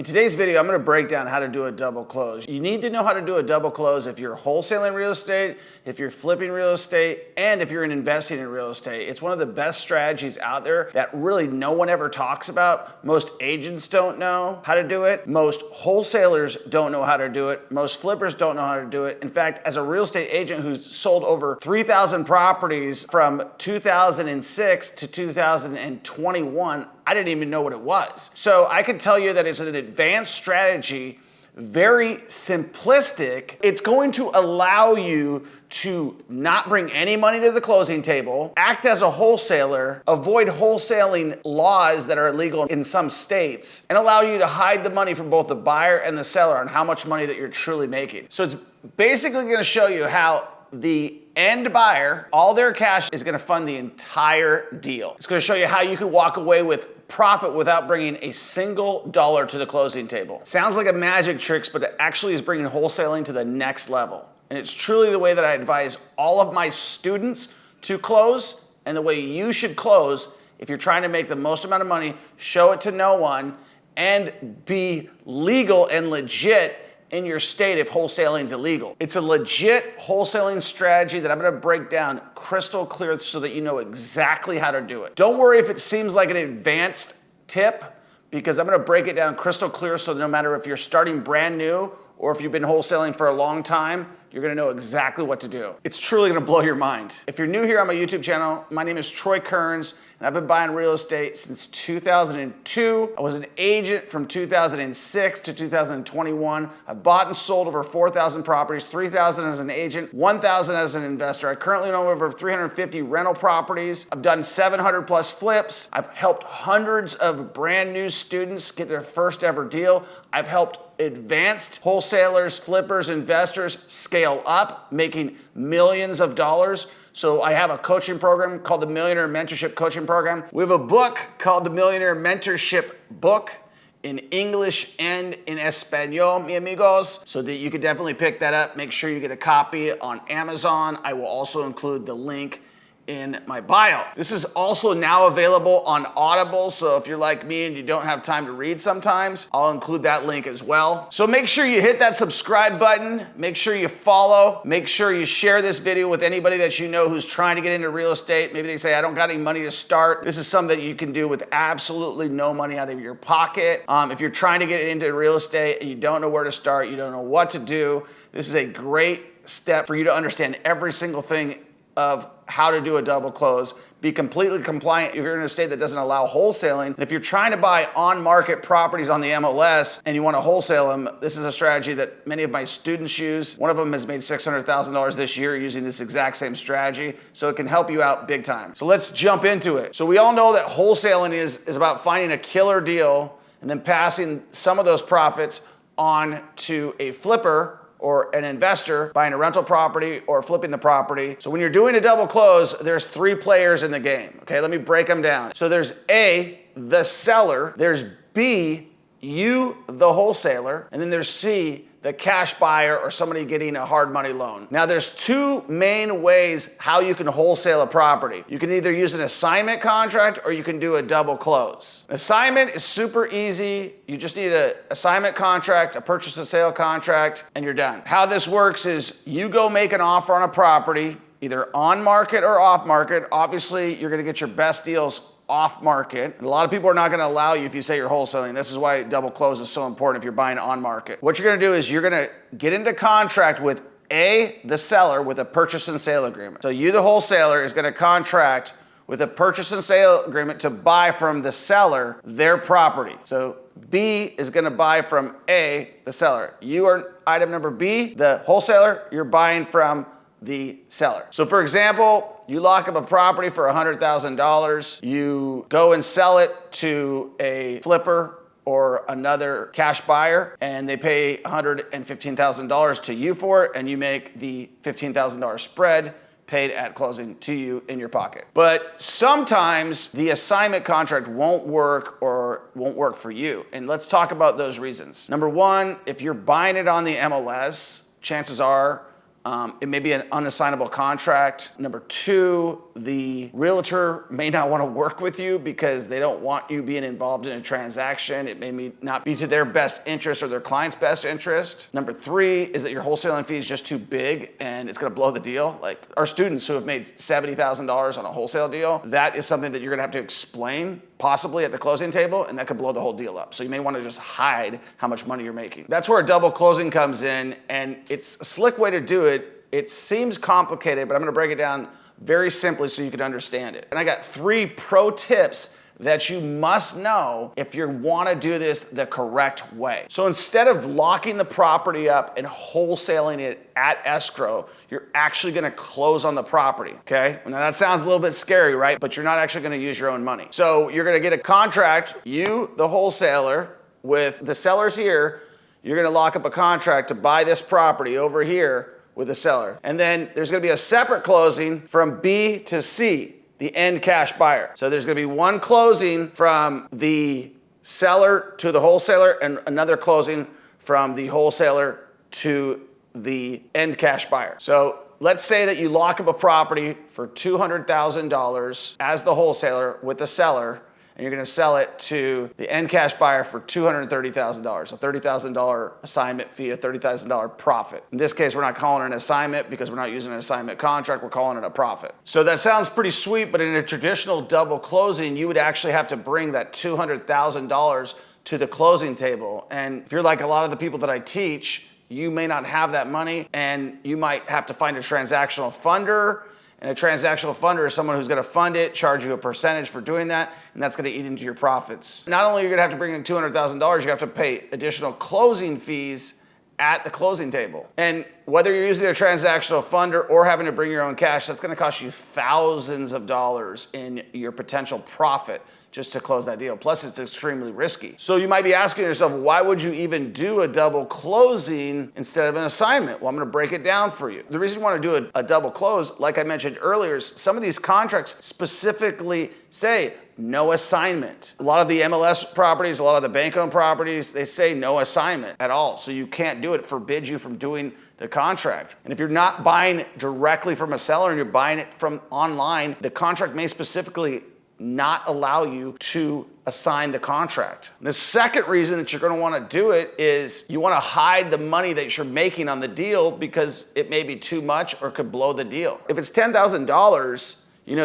In today's video, I'm going to break down how to do a double close. You need to know how to do a double close if you're wholesaling real estate, if you're flipping real estate, and if you're investing in real estate. It's one of the best strategies out there that really no one ever talks about. Most agents don't know how to do it. Most wholesalers don't know how to do it. Most flippers don't know how to do it. In fact, as a real estate agent who's sold over 3,000 properties from 2006 to 2021, I didn't even know what it was. So I can tell you that it's an advanced strategy, very simplistic. It's going to allow you to not bring any money to the closing table, act as a wholesaler, avoid wholesaling laws that are illegal in some states, and allow you to hide the money from both the buyer and the seller on how much money that you're truly making. So it's basically going to show you how the end buyer, all their cash is going to fund the entire deal. It's going to show you how you can walk away with profit without bringing a single dollar to the closing table. Sounds like a magic trick, but it actually is bringing wholesaling to the next level. And it's truly the way that I advise all of my students to close, and the way you should close if you're trying to make the most amount of money, show it to no one, and be legal and legit in your state if wholesaling is illegal. It's a legit wholesaling strategy that I'm gonna break down crystal clear so that you know exactly how to do it. Don't worry if it seems like an advanced tip, because I'm gonna break it down crystal clear so no matter if you're starting brand new or if you've been wholesaling for a long time, you're gonna know exactly what to do. It's truly gonna blow your mind. If you're new here on my YouTube channel, my name is Troy Kearns, and I've been buying real estate since 2002. I was an agent from 2006 to 2021. I bought and sold over 4,000 properties, 3,000 as an agent, 1,000 as an investor. I currently own over 350 rental properties. I've done 700 plus flips. I've helped hundreds of brand new students get their first ever deal. I've helped advanced wholesalers, flippers, investors scale up, making millions of dollars. So I have a coaching program called the Millionaire Mentorship Coaching Program. We have a book called the Millionaire Mentorship Book in English and in Espanol, mi amigos, so that you could definitely pick that up. Make sure you get a copy on Amazon. I will also include the link in my bio. This is also now available on Audible, so if you're like me and you don't have time to read sometimes, I'll include that link as well. So make sure you hit that subscribe button, make sure you follow, make sure you share this video with anybody that you know who's trying to get into real estate. Maybe they say, I don't got any money to start. This is something that you can do with absolutely no money out of your pocket. If you're trying to get into real estate and you don't know where to start, you don't know what to do, this is a great step for you to understand every single thing of how to do a double close, be completely compliant if you're in a state that doesn't allow wholesaling. And if you're trying to buy on-market properties on the MLS and you want to wholesale them, this is a strategy that many of my students use. One of them has made $600,000 this year using this exact same strategy, so it can help you out big time. So let's jump into it. So we all know that wholesaling is about finding a killer deal and then passing some of those profits on to a flipper or an investor buying a rental property or flipping the property. So when you're doing a double close, there's three players in the game. Okay, let me break them down. So there's A, the seller, there's B, you, the wholesaler, and then there's C, the cash buyer or somebody getting a hard money loan. Now there's two main ways how you can wholesale a property. You can either use an assignment contract or you can do a double close. Assignment is super easy. You just need an assignment contract, a purchase and sale contract, and you're done. How this works is you go make an offer on a property, either on market or off market. Obviously, you're gonna get your best deals off market. And a lot of people are not gonna allow you if you say you're wholesaling. This is why double close is so important if you're buying on market. What you're gonna do is you're gonna get into contract with A, the seller, with a purchase and sale agreement. So you, the wholesaler, is gonna contract with a purchase and sale agreement to buy from the seller their property. So B is gonna buy from A, the seller. You are item number B, the wholesaler, you're buying from the seller. So for example, you lock up a property for $100,000, you go and sell it to a flipper or another cash buyer, and they pay $115,000 to you for it, and you make the $15,000 spread paid at closing to you in your pocket. But sometimes the assignment contract won't work or won't work for you. And let's talk about those reasons. Number one, if you're buying it on the MLS, chances are It may be an unassignable contract. Number two, the realtor may not want to work with you because they don't want you being involved in a transaction. It may not be to their best interest or their client's best interest. Number three is that your wholesaling fee is just too big and it's going to blow the deal. Like our students who have made $70,000 on a wholesale deal, that is something that you're going to have to explain possibly at the closing table, and that could blow the whole deal up. So you may want to just hide how much money you're making. That's where a double closing comes in, and it's a slick way to do it. It seems complicated, but I'm going to break it down very simply so you can understand it. And I got 3 pro tips that you must know if you want to do this the correct way. So instead of locking the property up and wholesaling it at escrow, you're actually going to close on the property, okay? Now that sounds a little bit scary, right? But you're not actually going to use your own money. So you're going to get a contract, you, the wholesaler, with the sellers here, you're going to lock up a contract to buy this property over here with the seller. And then there's going to be a separate closing from B to C, the end cash buyer. So there's going to be one closing from the seller to the wholesaler and another closing from the wholesaler to the end cash buyer. So let's say that you lock up a property for $200,000 as the wholesaler with the seller, and you're going to sell it to the end cash buyer for $230,000, a $30,000 assignment fee, a $30,000 profit. In this case, we're not calling it an assignment because we're not using an assignment contract, we're calling it a profit. So that sounds pretty sweet, but in a traditional double closing, you would actually have to bring that $200,000 to the closing table. And if you're like a lot of the people that I teach, you may not have that money, and you might have to find a transactional funder. And a transactional funder is someone who's going to fund it, charge you a percentage for doing that, and that's going to eat into your profits. Not only are you going to have to bring in $200,000, you have to pay additional closing fees at the closing table. And whether you're using a transactional funder or having to bring your own cash, that's going to cost you thousands of dollars in your potential profit just to close that deal. Plus, it's extremely risky. So you might be asking yourself, why would you even do a double closing instead of an assignment? Well, I'm going to break it down for you. The reason you want to do a double close, like I mentioned earlier, is some of these contracts specifically say no assignment. A lot of the MLS properties, a lot of the bank-owned properties, they say no assignment at all. So you can't do it. It forbids you from doing the contract. And if you're not buying directly from a seller and you're buying it from online, the contract may specifically not allow you to assign the contract. The second reason that you're going to want to do it is you want to hide the money that you're making on the deal because it may be too much or could blow the deal. If it's $10,000,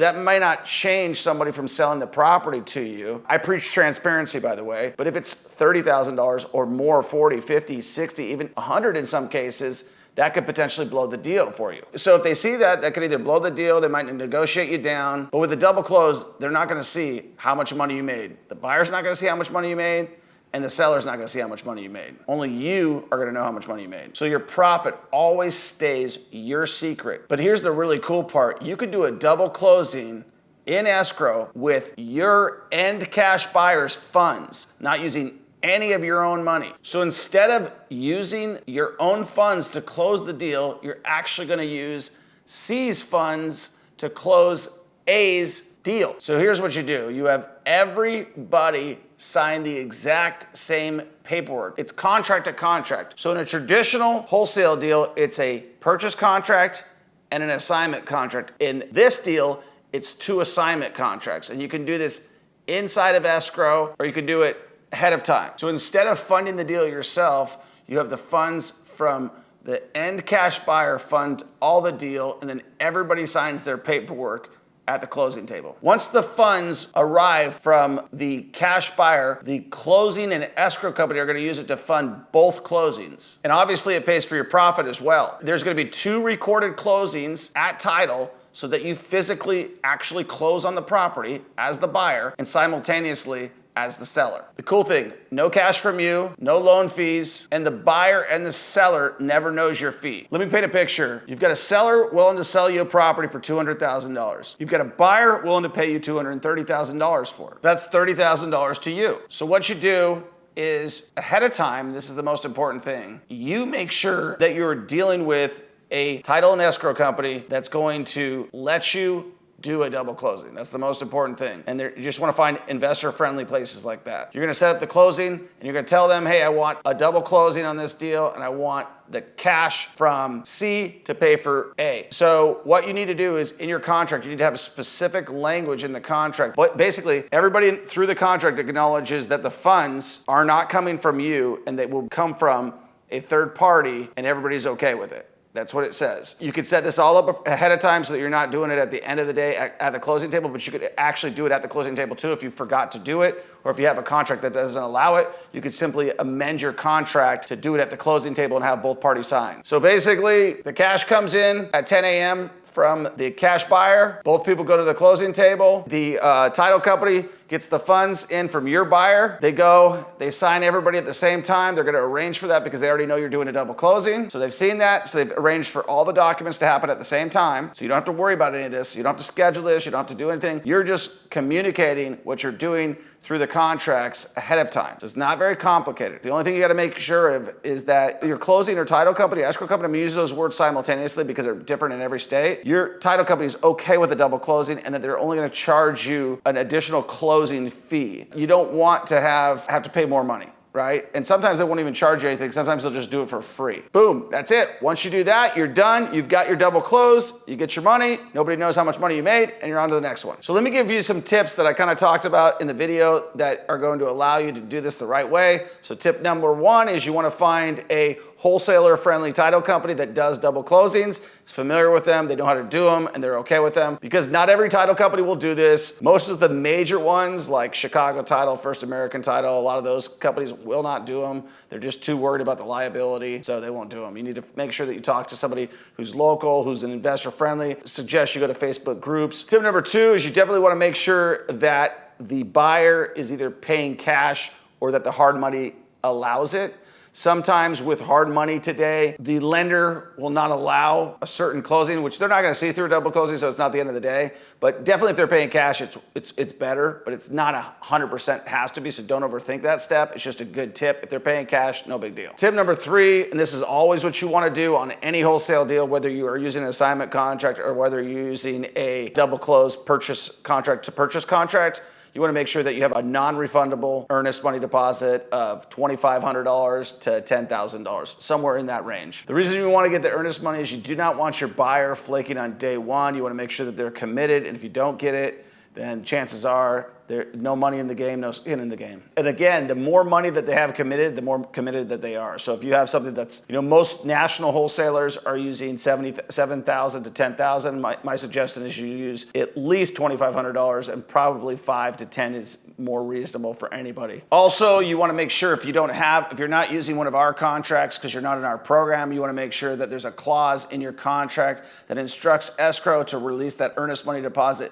that might not change somebody from selling the property to you. I preach transparency, by the way, but if it's $30,000 or more, 40, 50, 60, even 100 in some cases, that could potentially blow the deal for you. So if they see that could either blow the deal, they might negotiate you down, but with a double close, they're not gonna see how much money you made. The buyer's not gonna see how much money you made, and the seller's not gonna see how much money you made. Only you are gonna know how much money you made. So your profit always stays your secret. But here's the really cool part. You could do a double closing in escrow with your end cash buyer's funds, not using any of your own money. So instead of using your own funds to close the deal, you're actually gonna use C's funds to close A's deal. So here's what you do. You have everybody sign the exact same paperwork. It's contract to contract. So in a traditional wholesale deal, it's a purchase contract and an assignment contract. In this deal, it's 2 assignment contracts. And you can do this inside of escrow, or you can do it ahead of time. So instead of funding the deal yourself, you have the funds from the end cash buyer fund all the deal, and then everybody signs their paperwork at the closing table. Once the funds arrive from the cash buyer, the closing and escrow company are going to use it to fund both closings. And obviously it pays for your profit as well. There's going to be 2 recorded closings at title so that you physically actually close on the property as the buyer and simultaneously as the seller. The cool thing, no cash from you, no loan fees, and the buyer and the seller never knows your fee. Let me paint a picture. You've got a seller willing to sell you a property for $200,000. You've got a buyer willing to pay you $230,000 for it. That's $30,000 to you. So what you do is ahead of time, this is the most important thing, you make sure that you're dealing with a title and escrow company that's going to let you do a double closing. That's the most important thing. And you just want to find investor-friendly places like that. You're going to set up the closing, and you're going to tell them, hey, I want a double closing on this deal, and I want the cash from C to pay for A. So what you need to do is in your contract, you need to have a specific language in the contract. But basically, everybody through the contract acknowledges that the funds are not coming from you and they will come from a third party, and everybody's okay with it. That's what it says. You could set this all up ahead of time so that you're not doing it at the end of the day at the closing table, but you could actually do it at the closing table too if you forgot to do it, or if you have a contract that doesn't allow it, you could simply amend your contract to do it at the closing table and have both parties sign. So basically, the cash comes in at 10 a.m. from the cash buyer. Both people go to the closing table. The title company gets the funds in from your buyer. They go, they sign everybody at the same time. They're gonna arrange for that because they already know you're doing a double closing. So they've seen that, so they've arranged for all the documents to happen at the same time. So you don't have to worry about any of this. You don't have to schedule this, you don't have to do anything. You're just communicating what you're doing through the contracts ahead of time. So it's not very complicated. The only thing you gotta make sure of is that your closing or title company, escrow company, I'm gonna use those words simultaneously because they're different in every state. Your title company is okay with a double closing and that they're only gonna charge you an additional closing fee. You don't want to have to pay more money, right? And sometimes they won't even charge you anything. Sometimes they'll just do it for free. Boom, that's it. Once you do that, you're done. You've got your double close, you get your money, nobody knows how much money you made, and you're on to the next one. So let me give you some tips that I kind of talked about in the video that are going to allow you to do this the right way. So tip number one is you want to find a wholesaler-friendly title company that does double closings. It's familiar with them, they know how to do them, and they're okay with them. Because not every title company will do this. Most of the major ones like Chicago Title, First American Title, a lot of those companies will not do them. They're just too worried about the liability, so they won't do them. You need to make sure that you talk to somebody who's local, who's an investor-friendly. Suggest you go to Facebook groups. Tip number two is you definitely want to make sure that the buyer is either paying cash or that the hard money allows it. Sometimes with hard money today, the lender will not allow a certain closing, which they're not going to see through a double closing, so it's not the end of the day. But definitely if they're paying cash, it's better, but it's not 100% has to be, so don't overthink that step. It's just a good tip. If they're paying cash, no big deal. Tip number three, and this is always what you want to do on any wholesale deal, whether you are using an assignment contract or whether you're using a double close purchase contract to purchase contract, you want to make sure that you have a non-refundable earnest money deposit of $2,500 to $10,000, somewhere in that range. The reason you want to get the earnest money is you do not want your buyer flaking on day one. You want to make sure that they're committed, and if you don't get it, then chances are there's no money in the game, no skin in the game. And again, the more money that they have committed, the more committed that they are. So if you have something that's, most national wholesalers are using $7,000 to $10,000. My suggestion is you use at least $2,500, and probably $5,000 to $10,000 is more reasonable for anybody. Also, you want to make sure if you're not using one of our contracts because you're not in our program, you want to make sure that there's a clause in your contract that instructs escrow to release that earnest money deposit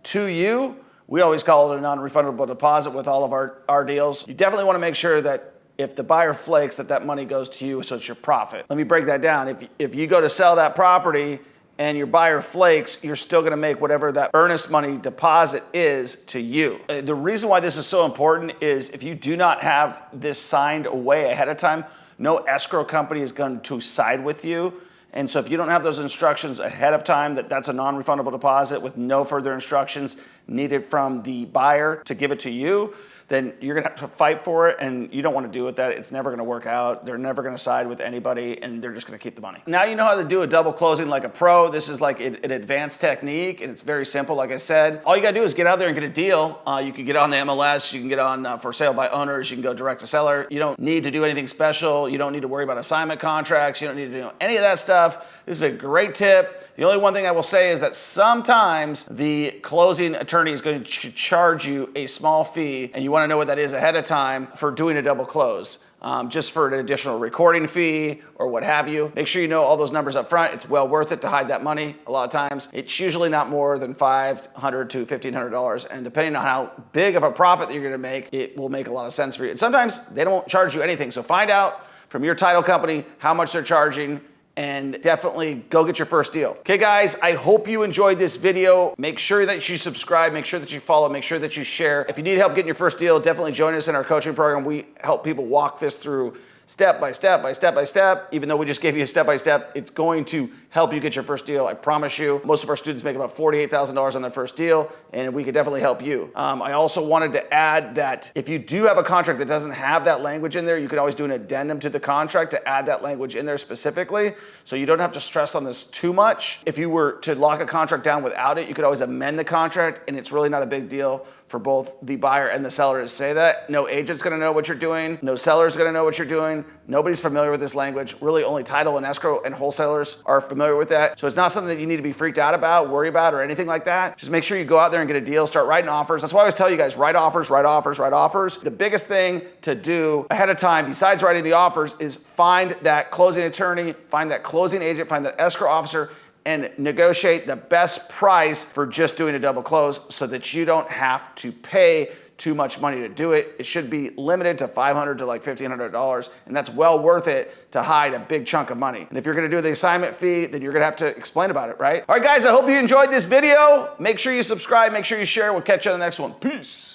to you. We always call it a non-refundable deposit with all of our deals. You definitely want to make sure that if the buyer flakes, that money goes to you, so it's your profit. Let me break that down. If you go to sell that property and your buyer flakes, you're still going to make whatever that earnest money deposit is to you. The reason why this is so important is if you do not have this signed away ahead of time, no escrow company is going to side with you. And so if you don't have those instructions ahead of time, that's a non-refundable deposit with no further instructions needed from the buyer to give it to you, then you're gonna have to fight for it, and you don't wanna do it. It's never gonna work out. They're never gonna side with anybody, and they're just gonna keep the money. Now you know how to do a double closing like a pro. This is like an advanced technique, and it's very simple, like I said. All you gotta do is get out there and get a deal. You can get on the MLS, you can get on for sale by owners, you can go direct to seller. You don't need to do anything special. You don't need to worry about assignment contracts. You don't need to do any of that stuff. This is a great tip. The only one thing I will say is that sometimes the closing attorney is going to charge you a small fee, and you want to know what that is ahead of time for doing a double close. Just for an additional recording fee or what have you. Make sure you know all those numbers up front. It's well worth it to hide that money a lot of times. It's usually not more than $500 to $1,500, and depending on how big of a profit that you're gonna make, it will make a lot of sense for you. And sometimes they don't charge you anything, so find out from your title company how much they're charging, and definitely go get your first deal. Okay guys, I hope you enjoyed this video. Make sure that you subscribe, make sure that you follow, make sure that you share. If you need help getting your first deal, definitely join us in our coaching program. We help people walk this through step by step by step by step. Even though we just gave you a step by step, it's going to help you get your first deal. I promise you. Most of our students make about $48,000 on their first deal, and we could definitely help you. I also wanted to add that if you do have a contract that doesn't have that language in there, you could always do an addendum to the contract to add that language in there specifically, so you don't have to stress on this too much. If you were to lock a contract down without it, you could always amend the contract, and it's really not a big deal for both the buyer and the seller to say that. No agent's gonna know what you're doing. No seller's gonna know what you're doing. Nobody's familiar with this language. Really only title and escrow and wholesalers are familiar with that. So it's not something that you need to be freaked out about, worry about, or anything like that. Just make sure you go out there and get a deal, start writing offers. That's why I always tell you guys, write offers, write offers, write offers. The biggest thing to do ahead of time, besides writing the offers, is find that closing attorney, find that closing agent, find that escrow officer, and negotiate the best price for just doing a double close so that you don't have to pay too much money to do it. It should be limited to $500 to like $1,500, and that's well worth it to hide a big chunk of money. And if you're gonna do the assignment fee, then you're gonna have to explain about it, right? All right, guys, I hope you enjoyed this video. Make sure you subscribe, make sure you share. We'll catch you on the next one. Peace.